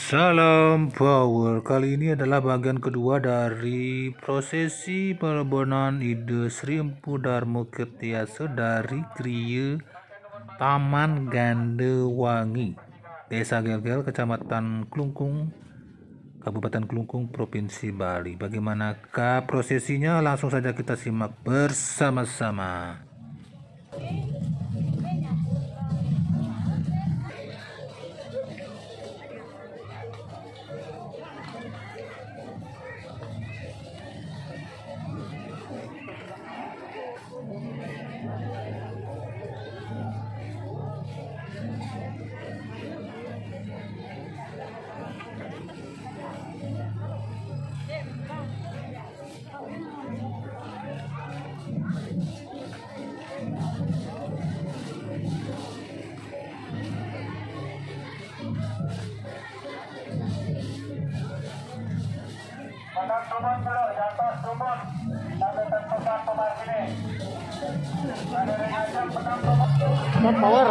Salam power. Kali ini adalah bagian kedua dari prosesi pelebonan ide Sri Empu Darmo Kirtiaso dari Kriya Taman Gandewangi, Desa Gel-Gel, Kecamatan Klungkung, Kabupaten Klungkung, Provinsi Bali. Bagaimanakah prosesinya? Langsung saja kita simak bersama-sama. Turun dulu, jatuh turun sampai tempat pemain sini. Ada yang ajak menang power.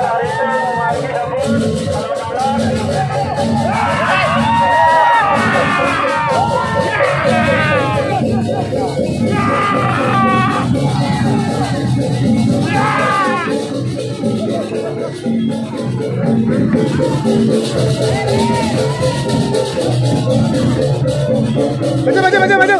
Hari itu memakai debut maju.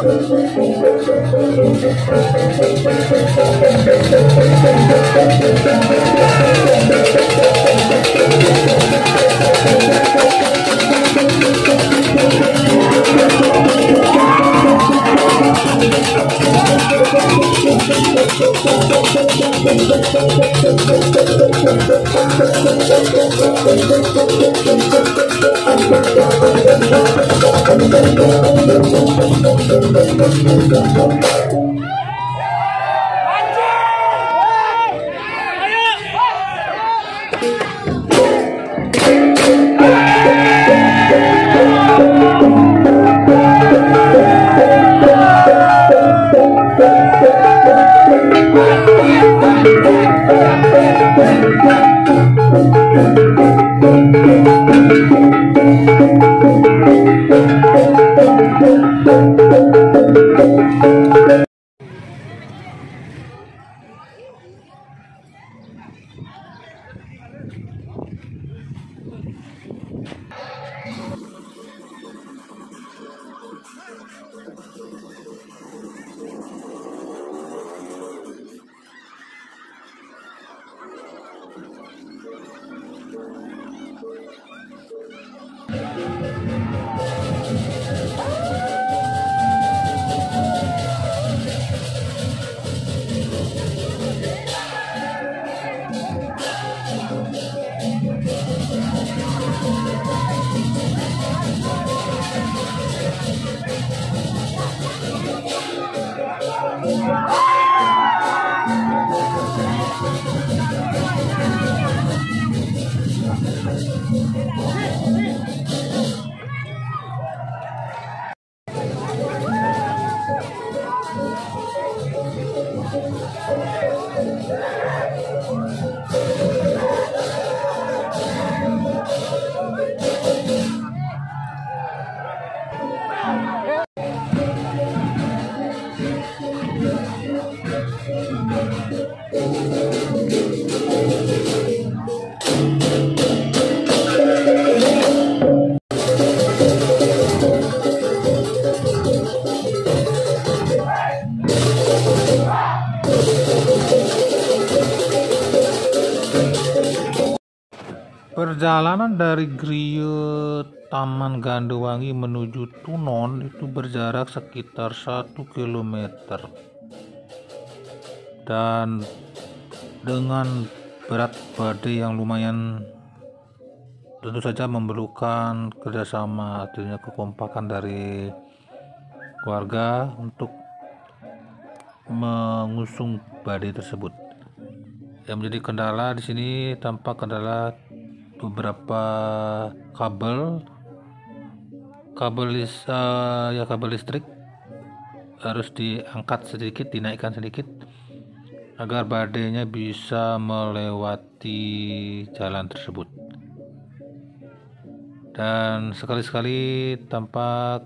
Perjalanan dari Kriya Taman Gandewangi menuju Tunon itu berjarak sekitar 1 km dan dengan berat badai yang lumayan, tentu saja memerlukan kerjasama, artinya kekompakan dari warga untuk mengusung badai tersebut. Yang menjadi kendala di sini tampak adalah beberapa kabel listrik harus diangkat sedikit, dinaikkan sedikit agar badainya bisa melewati jalan tersebut. Dan sekali-sekali tampak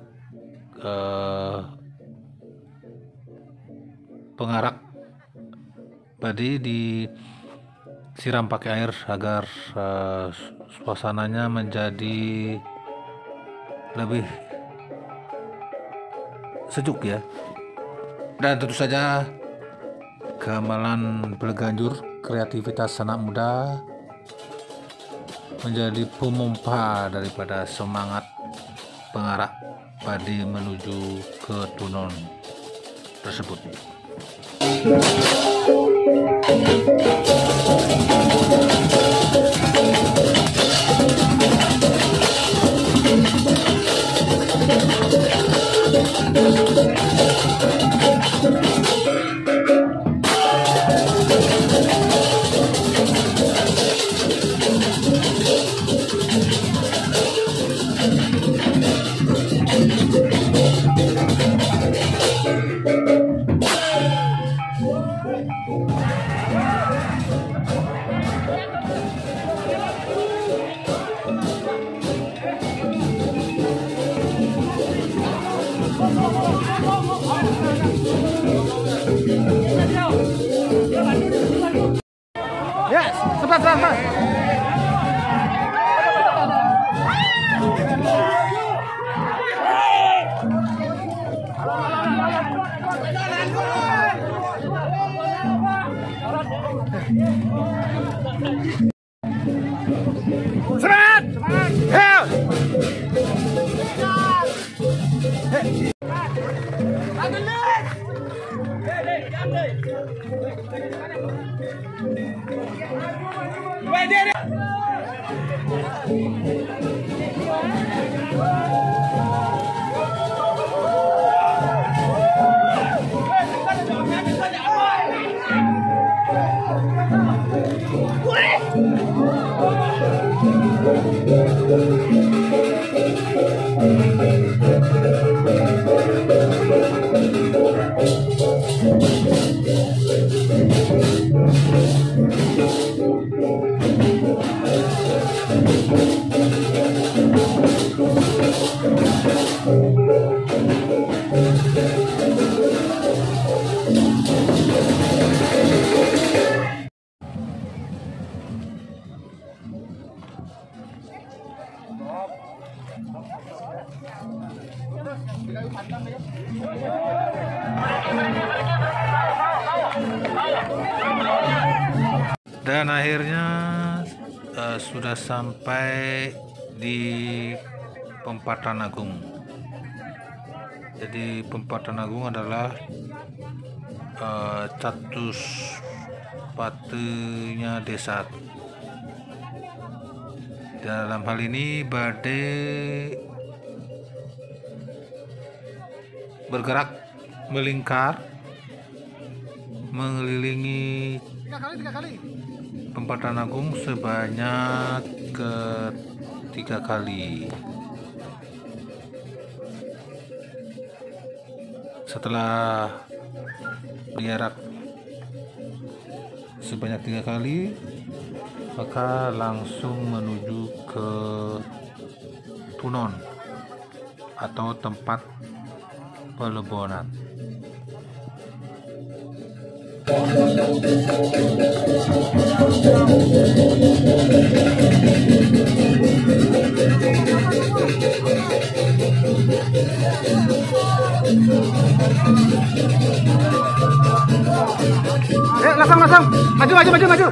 pengarak badai disiram pakai air agar suasananya menjadi lebih sejuk ya. Dan tentu saja gamelan berganjur kreativitas anak muda menjadi pemompa daripada semangat pengarak badai menuju ke tunon tersebut. Yes, cepat. Semangat! Hell! Dan akhirnya sudah sampai di Pempatan Agung. Jadi Pempatan Agung adalah catus patunya desa. Dalam hal ini badai bergerak melingkar mengelilingi 3 kali. Pempatan Agung sebanyak 3 kali. Setelah diarak sebanyak 3 kali, maka langsung menuju ke tunon atau tempat pelebonan. Langsung. Maju.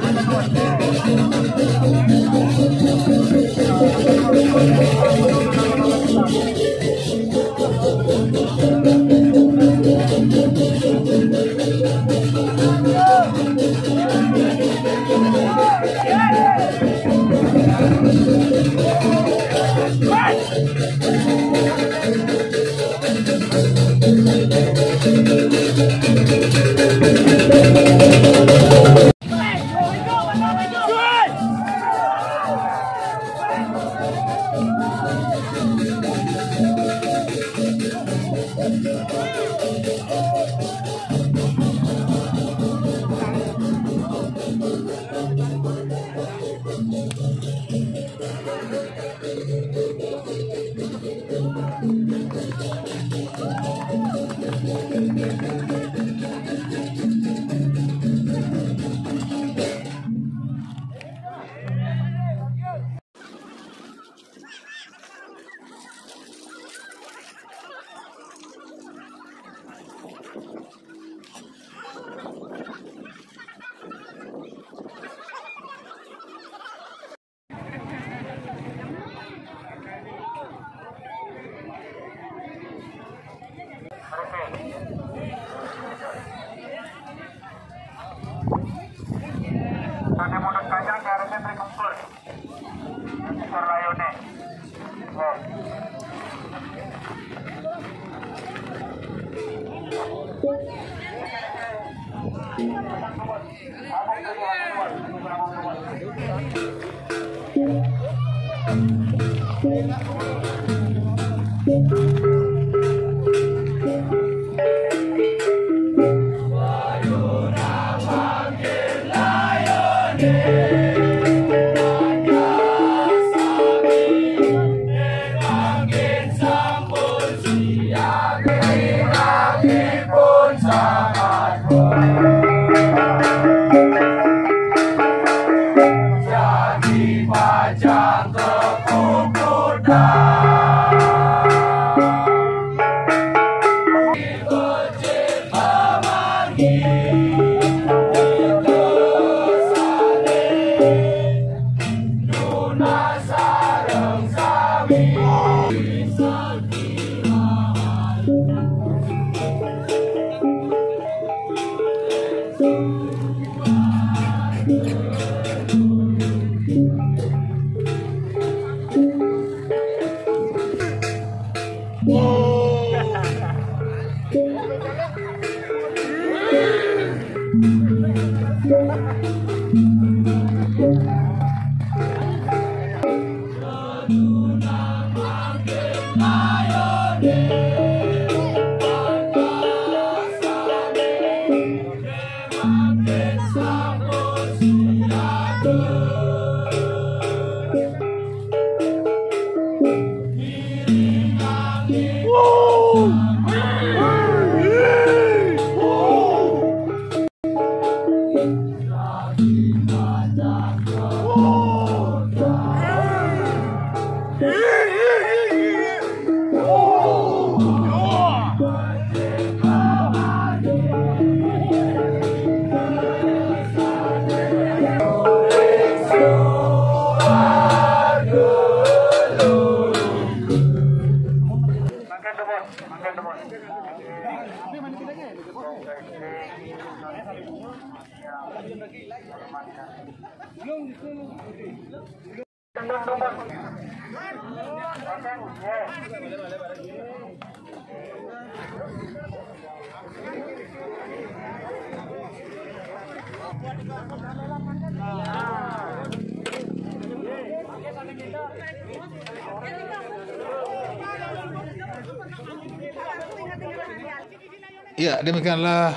Ya, demikianlah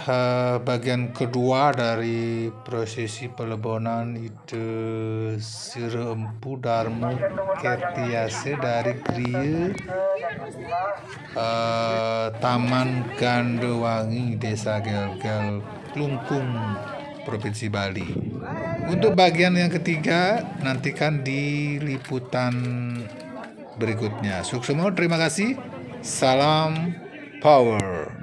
bagian kedua dari prosesi pelebonan Ide Sire Empu Darmo Kertiase dari Griya Taman Gandewangi, Desa Gelgel, Klungkung, Provinsi Bali. Untuk bagian yang ketiga, nantikan di liputan berikutnya. Sukses, terima kasih. Salam power.